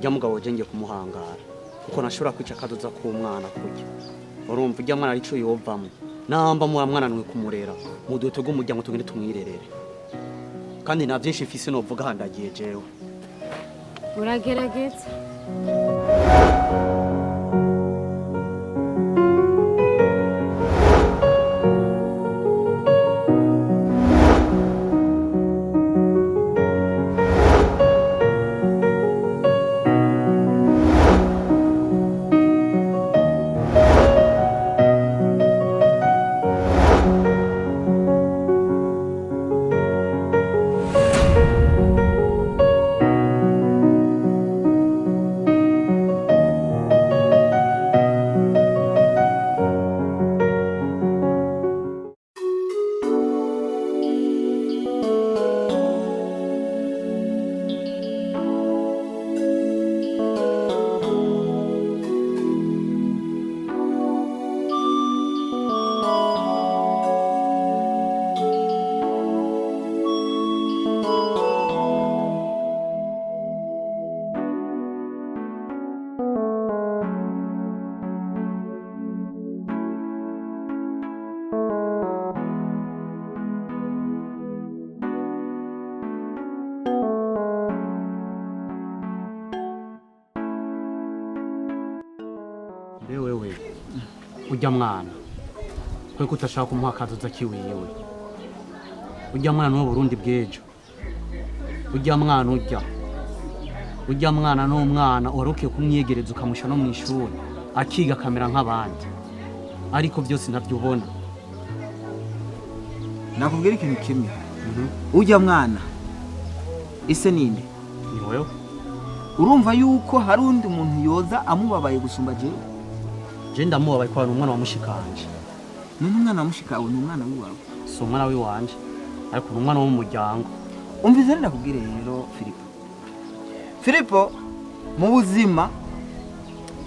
ujya mugabo jenge kumuhangara kuko nashobora kwica kazoza ku mwana kurya urumva ujya mwana arico yovamo namba mu mwana nwe kumurera mu doto gumujya ngo tugende tumwirerere kandi na byinshi mfise no vuga handagiye jewe uragerageza wewe ujya mwana kwe kutashaka kumuha kazoza kiwiwe ujya mwana wo Burundi bwejo ujya mwana ujya mwana no mwana waruke kumyegereza ukamusha no mwishuri akiga kamera nk'abandi ariko byose nabyubona nakubwira ikintu kimwe ujya mwana ise ninde ni wewe urumva yuko hari undi muntu yoza amubabaye gusumba jewe je ndamubabaye kwa umwana wa mushikanje n'umwana wa mushikawe n'umwana wiwawe so umwana wiwanje ariko n'umwana wo mu muryango umvize ndakubwire rero Filipo mu buzima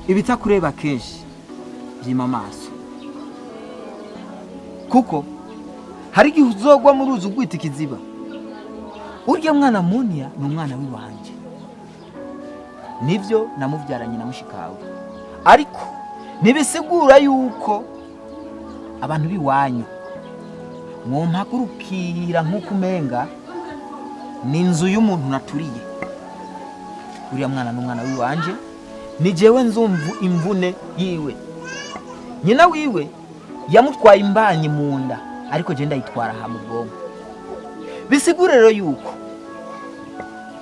ibitakureba kenshi byima amaso kuko hari igihe uzogwa mu ruzi ugwita ikiziba urya mwana Munia ni umwana wiwanje nivyo namuvyaranye na mushikawe ariko nibisigura yuko abantu biwanyu mwompagurukira nk'uko umenga ni inzu y'umuntu naturiye uriya mwana n'umwana wiwanje ni jewe nzumva imvune yiwe nyina wiwe yamutwaye imbanyi mu nda ariko je ndayitwara ha mu bwonko bisigura rero yuko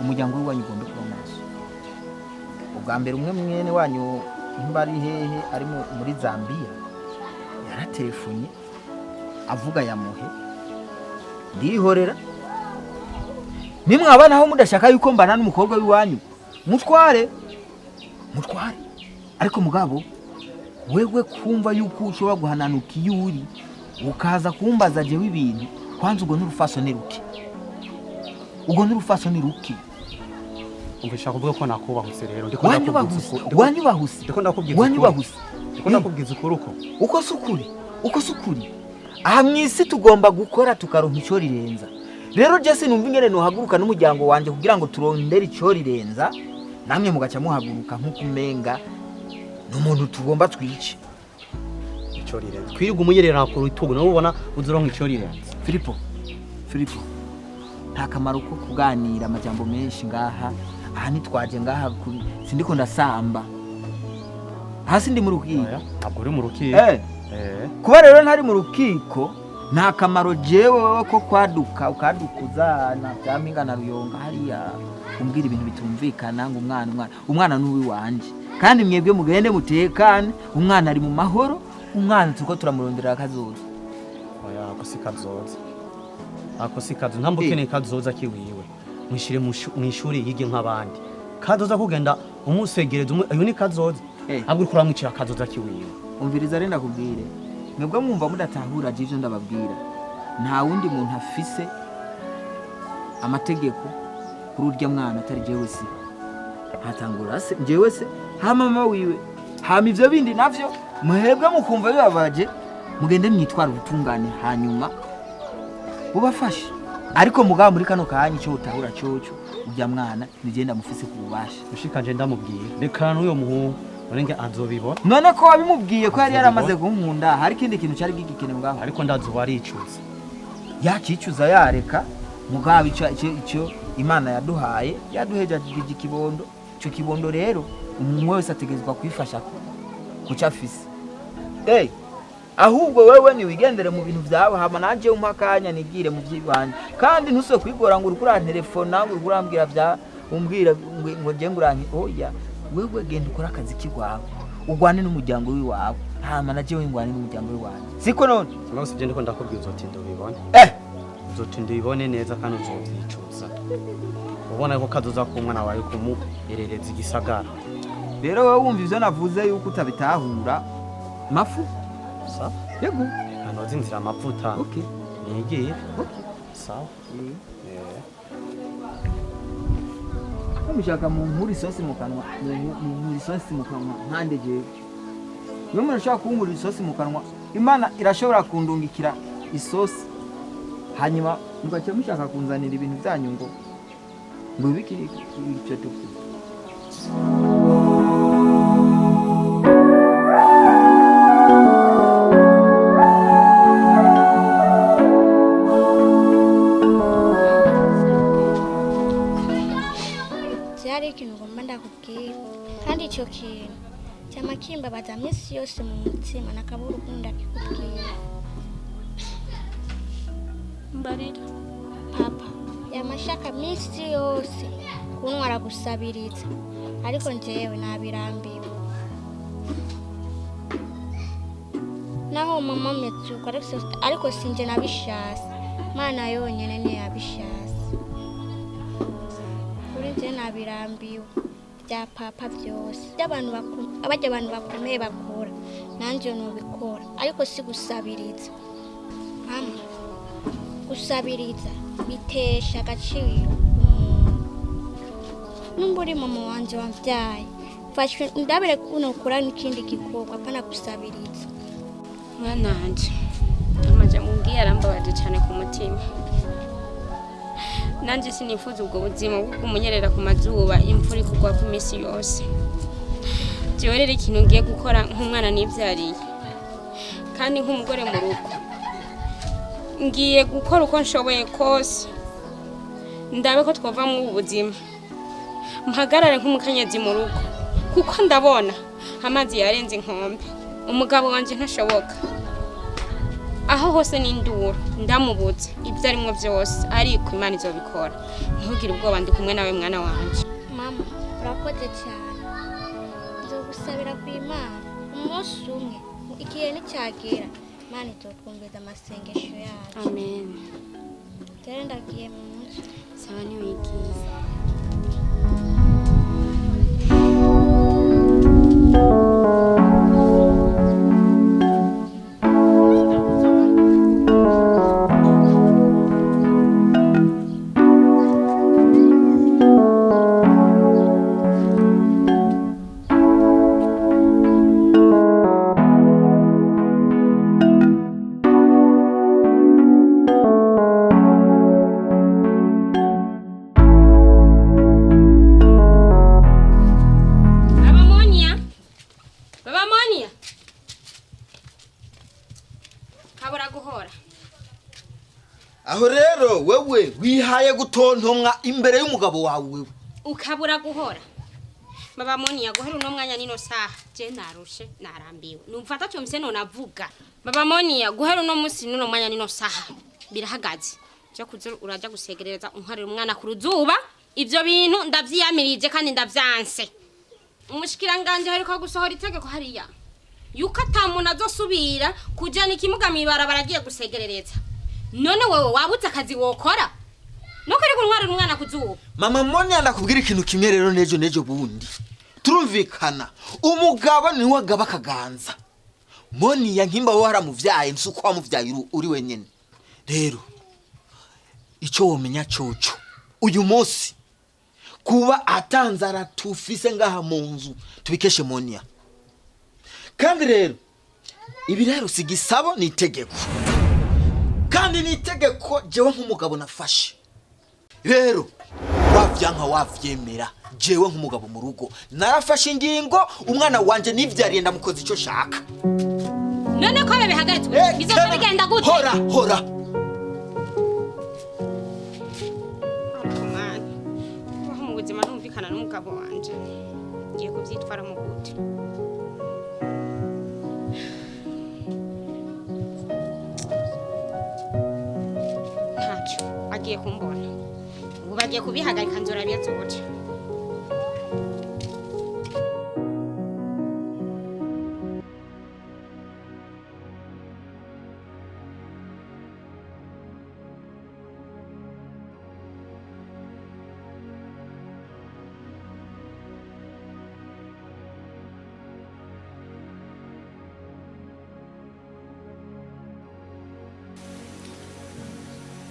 umuryango w'iwanyu ugomba kuba maso ubwa mbere umwe mwene wanyu mbari hehe ari muri Zambia yaratelefonye avuga yamuhe ndihorera nimwe abana aho mudashaka yuko mbana n'umukobwa w'iwanyu mutware ariko mugabo wewe kumva yuko ushobora guhananuka iyuri ukaza kumbaza jewe ibintu kwanza ugo n'urufasoni ruki umvisha kuvuga ko nakubahuse rero ndiko ndakubwiza ukuruko uko sukuri aha mwisi tugomba gukora tukaronka ico rirenza rero je sinumva ingene no haguruka n'umuryango wanje kugira ngo turondere ico rirenza namwe mugaca muhaguruka nk'uko umenga n'umuntu tugomba twice ico rirenza kwiga umunyerera ku rutugu no ubona uzuronka ico rirenza Filipo nta kamaro ko kuganira amajambo menshi ngaha aha nitwaje ngaha sindiko ndasamba hasi ndi mu rukiko ntabwo uri mu rukiko kuba rero ntari mu rukiko nta kamaro jewe ko kwaduka ukadukuzana byaminga na ruyonga hariya umbwira ibintu bitumvikana ngo umwana n'uwi wanje kandi mwebwe mugende mutekane umwana ari mu mahoro umwana tuko turamurondera akazoza oya ako si kazoza ntambukeneye kazoza kiwiwe mwishire mwishuri yige nk'abandi kazoza kugenda umusegereza ayo ni kazoza abwo kuramwicira kazoza kiwiwe umviriza renda kubwire mwebwe mwumva mudatahura jivyo ndababwira nta wundi muntu afise amategeko kuri urya mwana atari jewe se hatangura se jewe se ha mama wiwe hama ivyo bindi navyo muhebwe mukumva bibabaje mugende mwitwara ubutungane hanyuma ubafashe ariko mugabo muri kano kanya cyo utahura cyoco ujya mwana nigenda mufise ku bubasha ushikanje ndamubwiye reka n'uyo muhungu urenge azobibona none ko wabimubwiye ko yari yaramaze kunkunda hari kindi kintu cyari gikene ngaho ariko ndazi waricuza yakicuza yareka mugabo icyo Imana yaduhaye yaduhejeje ikibondo cyo kibondo rero umuntu wese ategezwa kwifasha kuca afise ahubwo wewe ni wigendere mu bintu byawe hama nanje umpakanya nigire mu byibanje kandi ntuso kwigora ngo urukura telefone ngo urambwira bya umbwira ngo nje nguranki oya wewe genda ukora akazi kigwawe ugwane n'umuryango wiwawe hama naje we ngwane n'umuryango wiwawe siko none nose je ndiko ndakubwiye uzotinda ubibone uzotinda ubibone neza kandi uzovyicuza ubona ko kazoza ku mwana wawe kumuherereza igisagara rero wewe wumva ivyo navuze yuko utabitahura mafu sa yego anoza inzira amavuta nigiye sawa mushaka mu nkuri sosi mu kanwa mu sosi mu kanwa nkande je niyo umuntu ashaka kunkura isosi mu kanwa Imana irashobora kundungikira isosi hanyuma mugace mushaka kunzanira ibintu byanyu ngo bikiri icyo tuvuze ikintu ngomba ndakubwira kandi icyo kintu cyama kimbabaza minsi yose mu mutima nakabura ukunda kikubwira mbarira papa yamashaka minsi yose kuntwara gusabiriza ariko njyewe nabirambiwe naho mama metuka ariko sinje nabishasa Mana yonyene ne yabishasa nje nabirambiwe bya papa byose abantu bakomeye bakora nanje nubikora ariko si gusabiriza mama gusabiriza bitesha agaciro numburi mama wanje wambyaye fashwe ndabire kuno kura n'ikindi gikorwa apana gusabiriza mwananje amaje mungiye arambabaje cyane ku mutima nanje sinifuza ubwo buzima bwo kumunyerera ku mazuba imvura kugwa ku misi yose jewe rero ikintu ngiye gukora nk'umwana nivyariye kandi nk'umugore mu rugo ngiye gukora uko nshoboye kose ndabe ko twova mu buzima mpagarare nk'umukenyezi mu rugo kuko ndabona amazi yarenze inkombe umugabo wanje ntashoboka aho hose n'induro ndamubutse ibyo arimo byose ariko Imana izobikora ntugire ubwoba ndi kumwe nawe mwana wanje mama urakoze cyane nzogusabira ku Imana umunsi umwe igihe nicyagera Imana izokumvira amasengesho yacu amen rero ndagiye mu munsi sawa ni wigiye aho rero wewe wihaye gutontomwa imbere y'umugabo wawe wewe ukabura guhora baba Moniya guhera uno mwanya nino saha je narushe narambiwe numva atacyo mise none avuga baba Moniya guhera uno musi nuno mwanya nino saha birahagaze cyo kuzuru uraja gusegereza unkarira umwana ku ruzuba ivyo bintu ndavyiyamirije kandi ndavyanse umushikiranganje hariko gusohora itegeko hariya yuko atamuntu azosubira kujana ikimuga mibara baragiye gusegerereza none wewe wabuze akazi wokora nuko ari kuntwarira umwana kuzuba mama Moniya ndakubwira ikintu kimwe rero nejo bundi turumvikana umugabo ni wagaba kaganza Moniya nkimba wo haramuvyaye nsuko wamuvyaye uri wenyene rero ico womenya coco uyu munsi kuba atanzara tufise ngaha mu nzu tubikeshe Moniya kandi rero ibi rero sigisabo ni itegeko kandi nitegeko jewe nk'umugabo nafashe rero wavyanka wavyemera jewe nk'umugabo mu rugo narafashe ingingo umwana wanje nivyariye ndamukoze ico shaka none ko bihagaritswe bizoza bigenda gute hora mu buzima numvikana n'umugabo wanje ngiye kuvyitwara mu gute ntacyo agiye kumbona ubu bagiye kubihagarika nzora byazoje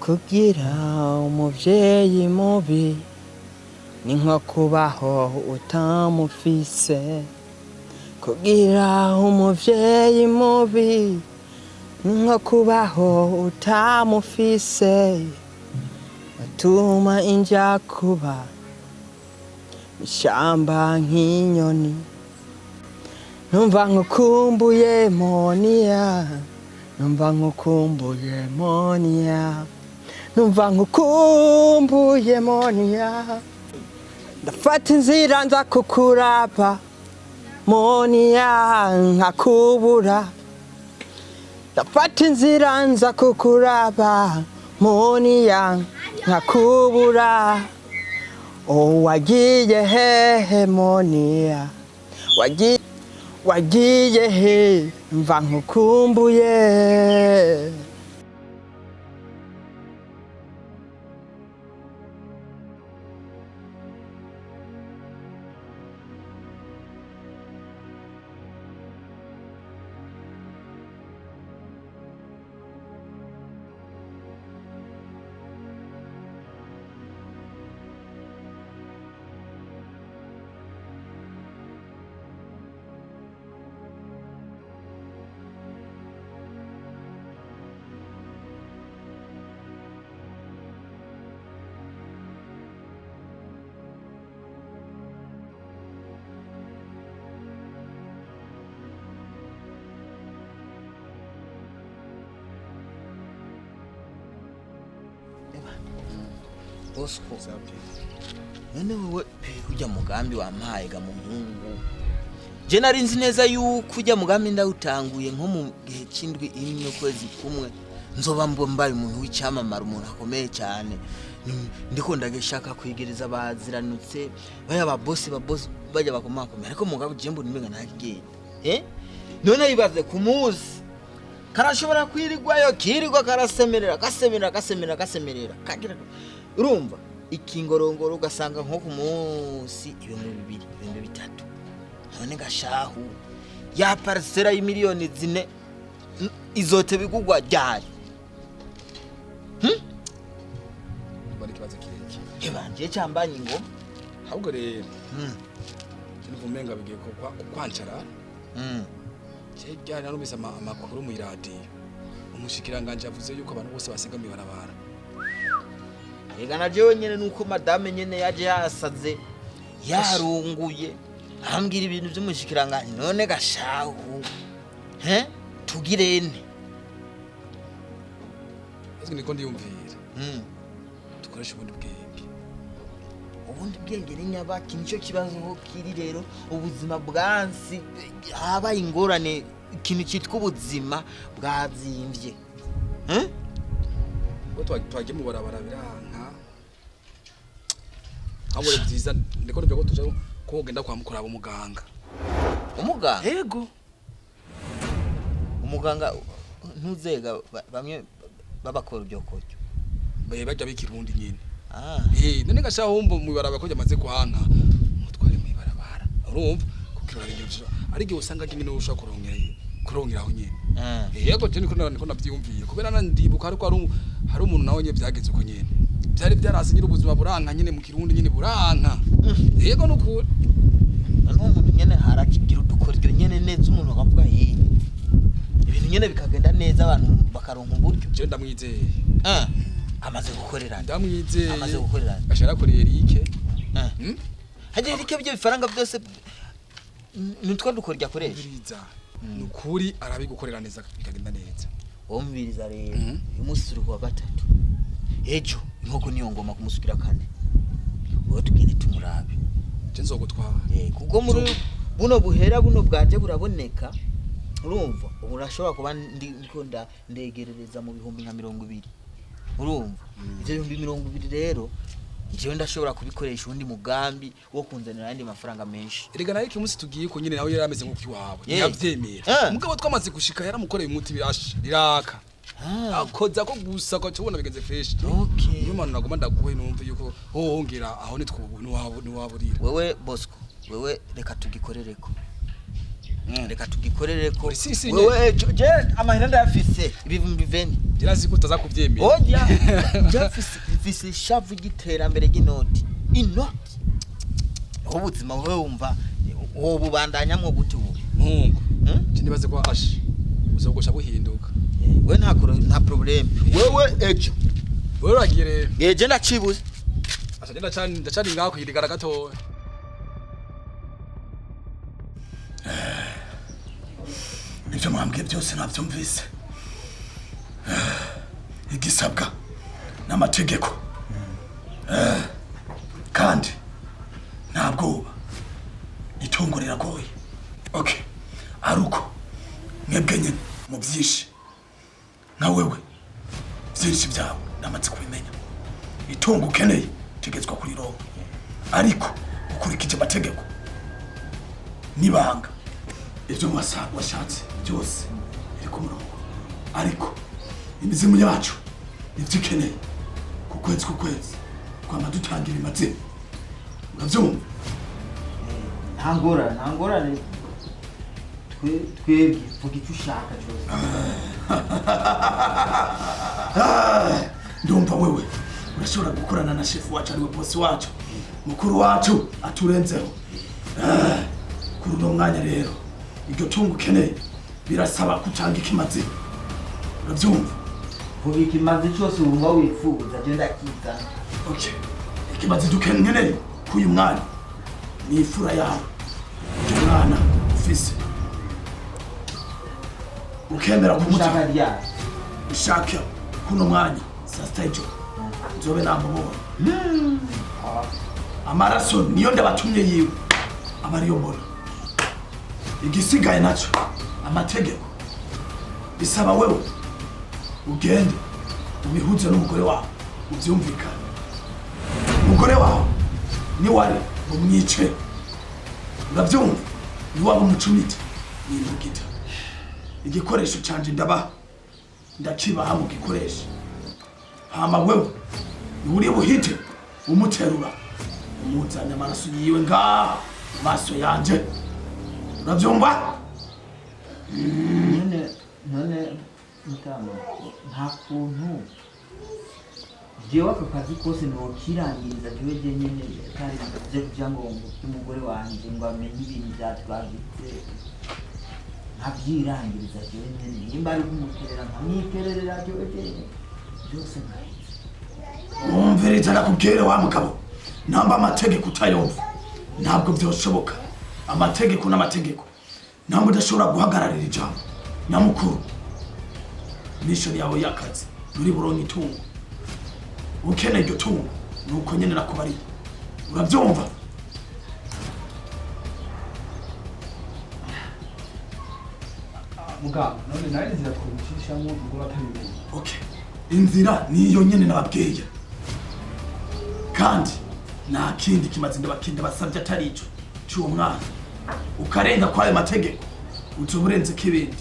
kugira umuvyeyi mubi ni nko kubaho utamufise kugira umuvyeyi mubi ni nko kubaho utamufise atuma inja kuba ishamba nk'inyoni numva nkukumbuye Monia numva nkukumbuye Monia numva nkukumbuye Monia ndafata inzira nza kukuraba Monia nkakubura ndafata inzira nza kukuraba Monia nkakubura wagiye hehe Monia wagiye he mva nkukumbuye Bosco none wewe kujya mugambi wampaye ga muhungu je nari nzi neza yuko ujya mugambi ndawutanguye nko mu gihe cy'indwi imwe kwezi kumwe nzoba mbombaye umuntu w'icyamamara umuntu akomeye cyane ndiko ndageshaka kwigereza baziranutse baya ba boss bajya bakomakomera ariko mugabo je mbona imenga ntakigenda none yibaze kumuzi karashobora kwirigwayo kirigwa karasemerera kagira urumva ikingorongoro ugasanga nko ku munsi ibintu 2 3 none gashahu ya parcela y'imiliyoni 4 izote bigugwa ryari bari kibazo kireke ebanje cyambanye ngo ahubwo rero umenga bigiye kwancara je byari narumisa amakuru mu radio umushikiranganje yavuze yuko abantu bose basigamiye barabara ega na jewe nyene nuko madame nyene yaje yasaze yarunguye arambwira ibintu by'umushikiranganje none gashahu tugirene ese niko ndiyumvira dukoresha ubundi bwenge ni nyabaki nicyo kibazo ho kiri rero ubuzima bwansi haba ingorane ikintu cyitwa ubuzima bwazimvye twagiye mu barabara biranka habure byiza ndiko ndumva ko tuja kogenda kwa mukuraba umuganga yego umuganga ntuzega bamwe babakora ibyo kocyo bajya bikirundi nyine none gasha humbo mu barabara ko yamaze kuhanka mutware mu barabara urumva kukirara ibyo ari gihe usanga kimwe no ushaka kurongeraho nyine yego je niko navyumviye kubera nandibuka ariko hari umuntu nawe nye byageze uko nyene byari byarasinyira ubuzima buranka nyene mu kirundi nyene buranka yego nukuri none umuntu nyene harakigira udukora iryo nyene neza umuntu akavuga ibintu nyene bikagenda neza abantu bakaronka uburyo. Je ndamwizeye. Amaze gukorera. Ndamwizeye. Amaze gukorera. Ashara kuri Eric. Haje Eric byo bifaranga byose nitwa dukorya koresha. Nukuri arabigukorera neza bikagenda neza. Omubiriza rero umunsi turi kuwa gatatu. Ejo inkoko niyo ngoma kumusukira kane. Wowe tugende tumurabe. Je nzogutwara. Kuko muri buno buhera buno bwaje buraboneka. Urumva ubu urashobora kuba ndiko ndegerereza mu bihumbi nka 200. Urumva ivyo bihumbi 200 rero jewe ndashobora kubikoresha undi mugambi wo kunzanira andi mafaranga menshi. Erega nayo kimusi tugiye ko nyine nawe yarameze nko kiwawe. Nyavyemera. Mugabo twamaze gushika yaramukoreye umuti birasha. Riraka. Akoza ko gusa ko cubona bigenze fresh. Okay. Niyo manu nagoma ndaguhe numva yuko hongera aho nitwaburira. Wewe Bosco, wewe reka tugikorereko. Reka tugikorereko. Wewe je amahera ndafise ibivumbi 20. Jirazi ko utaza kuvyemera. Oya. Ndafise shavu giterambere ginoti. Inoti. Ubuzima wewe umva wobubandanyamwo gute wo. Mungu. Nibaze ko ashe. Uzogosha buhinduka. We nta problem. Wewe ejo. Wewe uragire. Je ndacibuze. Asa ndacani ngako yirigara gato. Ibyo mwambwiye byose nabyumvise. Igisabwa n'amategeko. Kandi ntabwo itungo riragoye. Okay. Aruko mwebwe nyine mu byinshi. Na wewe byinshi byawe namaze kubimenya. Itungo ukeneye tegetswa kuri roho. Ariko ukurikije amategeko. Nibanga ibyo washatse byose biri ku murongo. Ariko imizimu yacu nibyo ikeneye ku kwezi kwama dutangira imaze. Urabyumva? Ntangorane twebwe vuga icyo ushaka cyose. Ndumva wewe urashobora gukorana na chef wacu ariwe boss wacu mukuru wacu aturenzeho. Kuri uno mwanya rero iryo tungo ukeneye birasaba kucanga ikimazi. Urabyumva? Vuga ikimazi cyose wumva wifuza agenda akiza. Okay. Ikimazi dukeneye kuyu mwana ni ifura yawe. Uyu mwana ufise ukemera kumushaka ryari ushaka kuno mwanya sastajo nzobe namubona. Amaraso niyo ndabatumye yiwe abariyo mbona. Igisigaye naco amategeko bisaba wewe ugende ubihuze n'umugore wawe ubyumvikana. Umugore wawe ni wari umwice. Urabyumva? Ni waba umucumita ni mbugita. Igikoresho canje ndakibaha mu gikoresho. Hama wewe uri buhite umuterura umuzanya amaraso yiwe ngaha maso yanje. Urabyumva? None mutama nta kuntu jewe ako kazi kose nokirangiriza jewe jenyene kari byo byangombwa by'umugore wanje ngo amenye ibintu byatwagitse nkabyirangiriza jewe nyene nimba ari kumukerera nkamwikererera jewe jenyene byose nkahize. Umviriza nakubwire wa mugabo namba amategeko utayumva ntabwo byoshoboka. Amategeko n'amategeko ntabwo udashobora guhagararira ijambo. Namukuru mission yawe y'akazi muri buronka itungo. Ukeneye iryo tungo nuko nyene nakubariye. Urabyumva? Mugabo none nari nzira twucishamo ubwo batari. Okay. Inzira niyo nyene nababwiye. Kandi nta kindi kimaze ndabakinde basabye atari ico cy'uwo mwana. Ukarenga kwayo mategeko uzoburenze kibindi.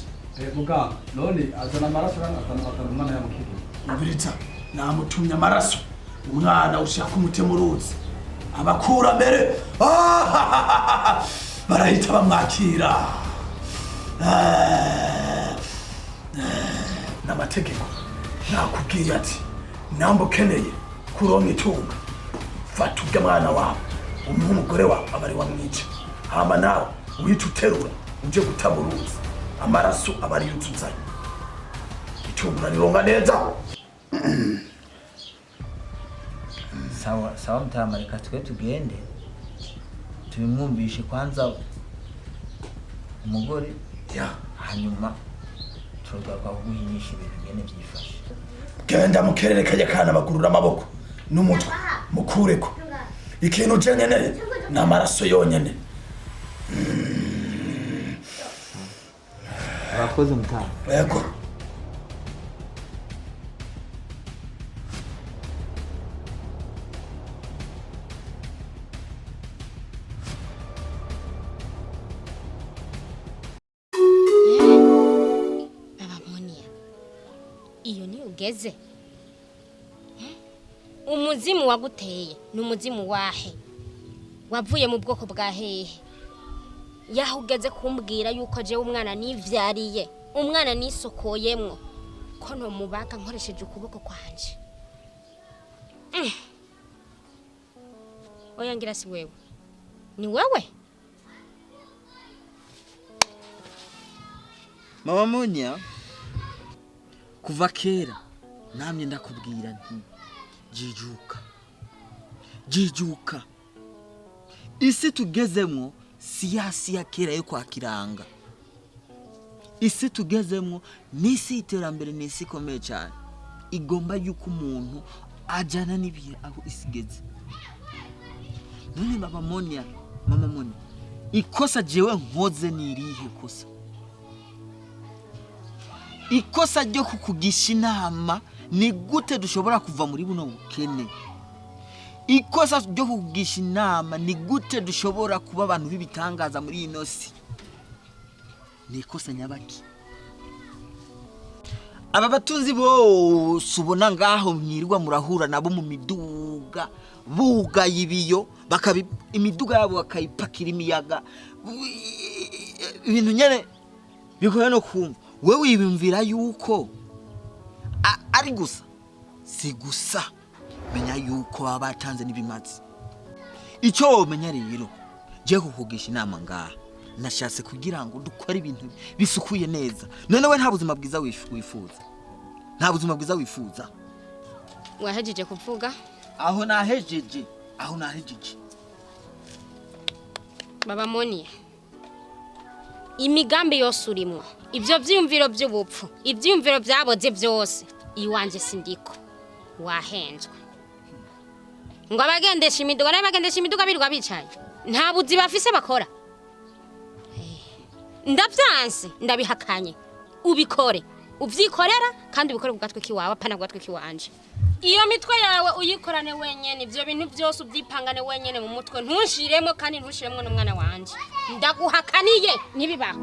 Mugabo none azana amaraso azana umwana yamukiri. Umviriza namutumye amaraso umwana ushaka umutema uruzi abakura mbere barahita bamwakira. N'amategeko nakubwiye ati namba ukeneye kuronka itunga fata ubwe mwana wawe umuha umugore wawe abari wamwica. Hama nawe uhita uterura uje gutaba uruzi amaraso aba ari yuzuzanye icungura rironga neza. Sawa sawa mtama, reka twe tugende tubimwumvishe kwanza umugore hanyuma tugaruka kuguhinyisha ibintu nyene byifashe. Genda mukerere kajya kana bagurura amaboko n'umutwe mukureko ikintu cyenene n'amaraso yonyene. Urakoze mtama. Yego. Iyo ni ugeze umuzimu waguteye ni umuzimu wahe wavuye mu bwoko bwa hehe yaho ugeze kumbwira yuko je umwana nivyariye umwana nisokoyemwo ko no mubaka nkoresheje ukuboko kwanje oya ngira si wewe ni wewe Mama Monia, kuva kera namye ndakubwira nti jijuka isi tugezemwo siyasi ya kera yo kwakiranga. Isi tugezemwo nisi iterambere nisi komeye cyane igomba yuko umuntu ajana nibihe aho isigeze. None Mama Monia, ikosa jewe nkoze nirihe kosa? Ikosa ryo kukugisha inama ni gute dushobora kuva muri buno bukene? Ikosa ryo kukugisha inama ni gute dushobora kuba abantu b'ibitangaza muri ino si? Ni ikosa nyabaki. Aba batunzi bose ubona ngaho mwirirwa murahura nabo mu miduga buga yibiyo imiduga yabo bakayipakira imiyaga ibintu nyene bikoye no kumva. Wewe wibimvira yuko ari gusa si gusa menya yuko abatanze nibimazi. Icyo womenya rero je kukugisha inama ngaha nashatse kugira ngo dukore ibintu bisukuye neza. None we nta buzima bwiza wifuza? Nta buzima bwiza wifuza? Wahejeje kuvuga? Aho nahejeje. Baba Monia, imigambi yose urimo ivyo vyumviro by'ubupfu ivyumviro byaboze byose iwanje sindiko wahenzwe ngo abagendesha imiduga birirwa bicaye nta buzi bafise bakora. Ndavyanse ndabihakanye ubikore uvyikorera kandi ubikore kugatwe kiwawe apana kugatwe kiwanje. Iyo mitwe yawe uyikorane wenyene ivyo bintu byose uvyipangane wenyene mu mutwe ntushiremo kandi ntushiremo n'umwana wanje ndaguhakaniye nibibaho.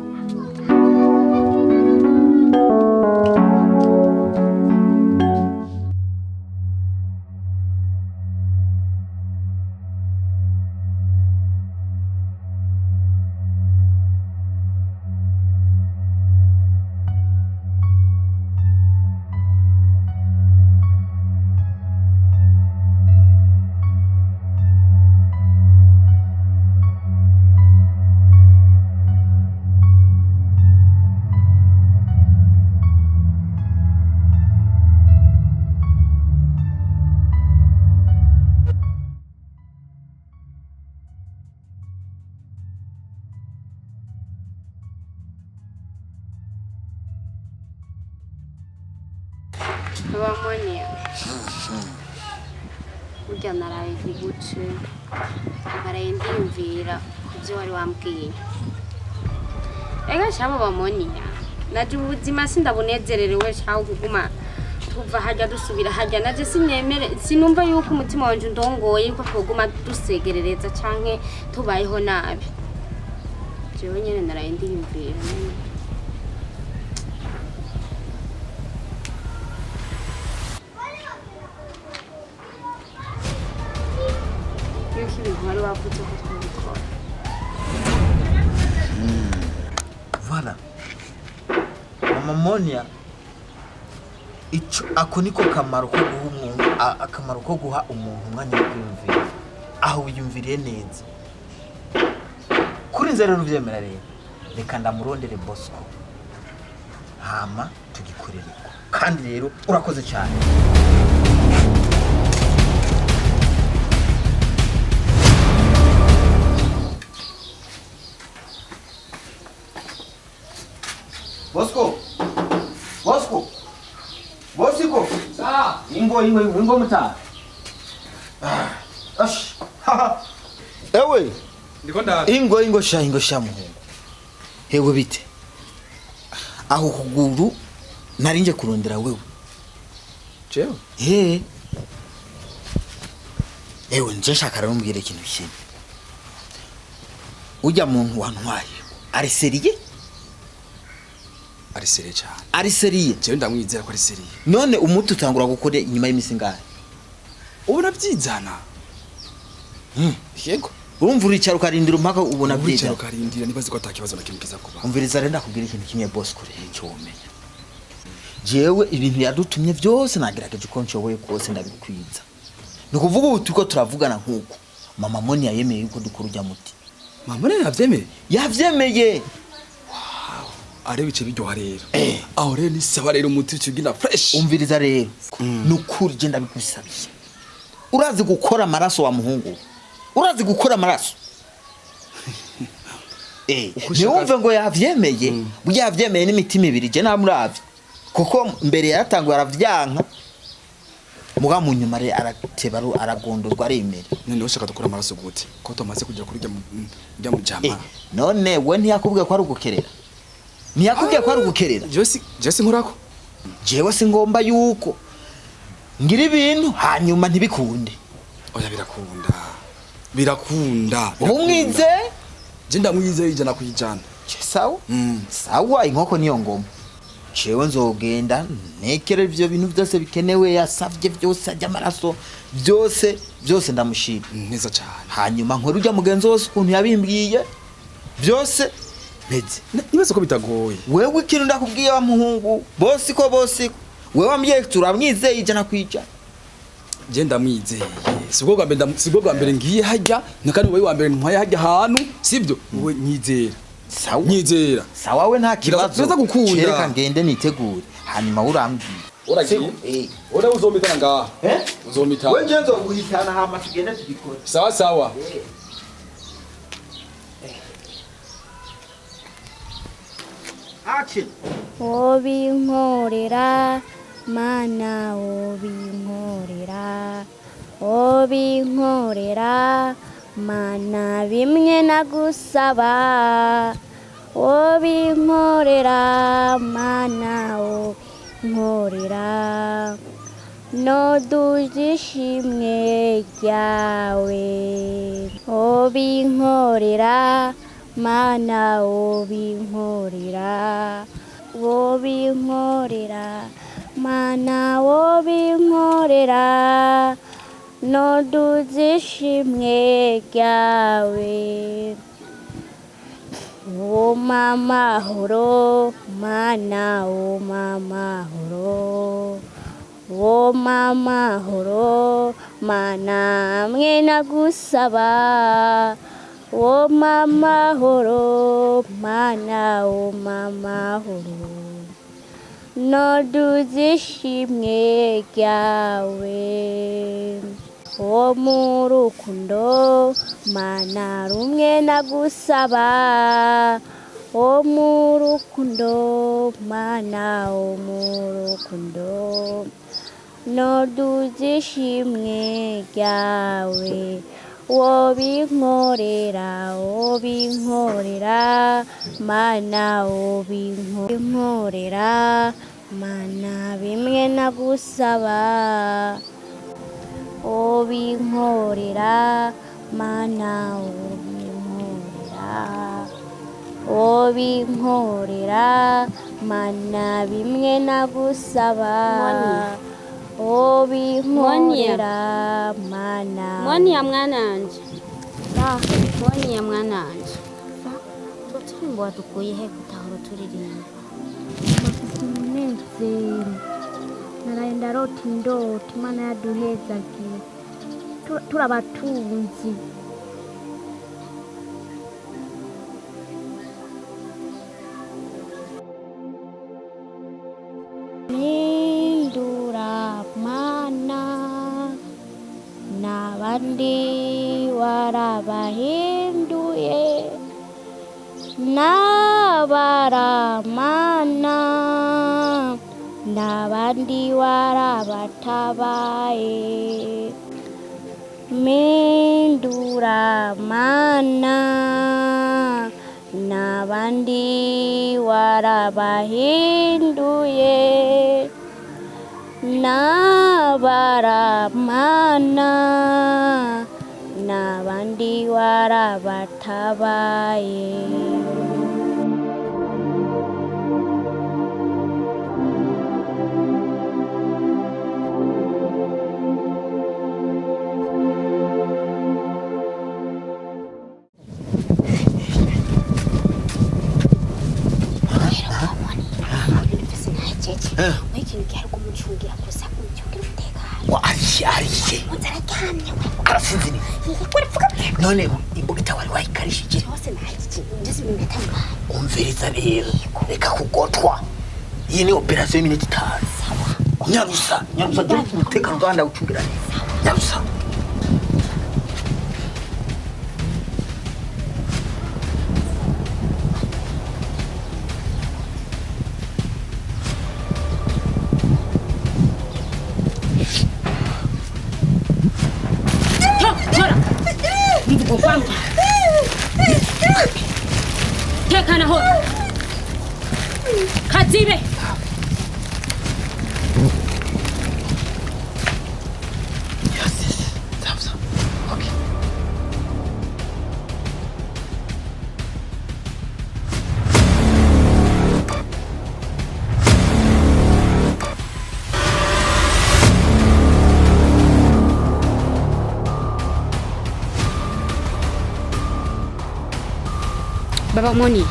Baba Monia, ujya naraye guce naraye ndiyumvira kubyo wari wambwiye. Ega shabo Baba Monia, naje ubuzima sindabunezererewe shaho kuguma tuva hajya dusubira hajya naje sinumva yuko umutima wanje ndongoye ko twoguma dusegerereza canke tubayeho nabi. Jewe nyene naraye ndiyumvira. Voilà. Mama Monia, ako niko kamaro ko guha umuntu akamaro ko guha umuntu umwanya wo kwiyumvira aho wiyumviriye neza. Kuri nzero ruvyemera rero reka ndamurondere Bosco hama tugikorere kandi rero urakoze cyane. Bosco ingo muta ash ewe ndiko ndaza ingo sha muhungu hewe bite aho kuguru narinje kurondera wewe jewe ewe nje shaka rumbwire ikintu kimwe ujya muntu wantwaye ari seriye cyane ari seriye jewe ndamwizera ko ari seriye none umuti utangura gukora inyuma y'imisi ngahe ubona byizana yego urumva uricara ukarindira umpaka ubona uricara byizana ukarindira nibaze ko atakibazo na kimwe kiza kuba umviriza rero ndakubwira ikintu kimwe boss kure cyo umenya jewe ibintu yadutumye byose nagerageje uko nshoboye kose ndabikwiza ni kuvuga ubu turiko turavugana nkuko mama Moni yayemeye yuko dukora ujya muti mama rero yavyemeye are bice biryoha rero aho rero ni saba rero umuti cyugina fresh umviriza rero nukuri je ndabikusabiye urazi gukora amaraso wa muhungu urazi gukora amaraso niwumve ngo yavyemeye burya yavyemeye n'imitima ibiri je namuravye kuko mbere yaratangwa aravyanka muga mu nyuma re arateba aragondorwa aremera none ushaka dukora amaraso gute ko tumaze kujya kuri rya mu jama none we ntiyakubwiye ko ari ugukerera ntiyakubwiye ko ari ugukerera Jesse nkurako jewe singomba yuko ngira ibintu hanyuma ntibikunde oya birakunda umwize je ndamwize ijana kwijana sawa sawa inkoko niyo ngoma jewe nzogenda nekere ivyo bintu byose bikenewe yasavye byose ajya amaraso byose ndamushira neza cyane hanyuma nkora ujya mugenzi wose ukuntu yabimbwiye byose meze nibaze ko bitagoye wewe ikintu ndakubwiye wa muhungu bosi ko wewe ambye turamwizeye ijana kwijana je ndamwizeye sibwo bwa mbere ngiye hajya nakani wewe wa mbere ntwaye hajya hanu sibyo wewe nyizera sawa nyizera sawa we nta kibazo neza gukunda reka ngende nitegure hanyuma urambwira uragiye ora uzomitana ngaha uzomitana we ngenzo guhitana hama tugende tugikora sawa action obinkorera mana obinkorera mana bimwe nagusaba obinkorera mana obinkorera nodujishimwe ryawe obinkorera mana obinkorera mana obinkorera noduzishimwe ryawe o mama horo mana o mama horo mana mwe nagusaba o mama horo mana o mama horo noduzishimwe ryawe o murukundo mana rumwe nagusaba o murukundo mana o murukundo noduzishimwe ryawe obinkorera mana obinkorera mana bimwe nagusaba obinkorera mana obinkorera mana bimwe nagusaba obinkorera mana Moni ya mwananje Moni ya mwananje Turimbo watukuye he kutahoro turirimba umunezero naraenda roti ndoti mana yaduhezagiye turabatunzi n'abandi warabahinduye n'abaramana n'abandi warabatabaye minduramana n'abandi warabahinduye n'abaramana n'abandi warabatabaye. none imbuga itawari wayikarishije umviriza rero reka kugotwa iyi ni operasiyo y'iminota 5 nyarusa dore umutekano rwanda ucungira neza nyarusa tekana ho kazibe Baba Moni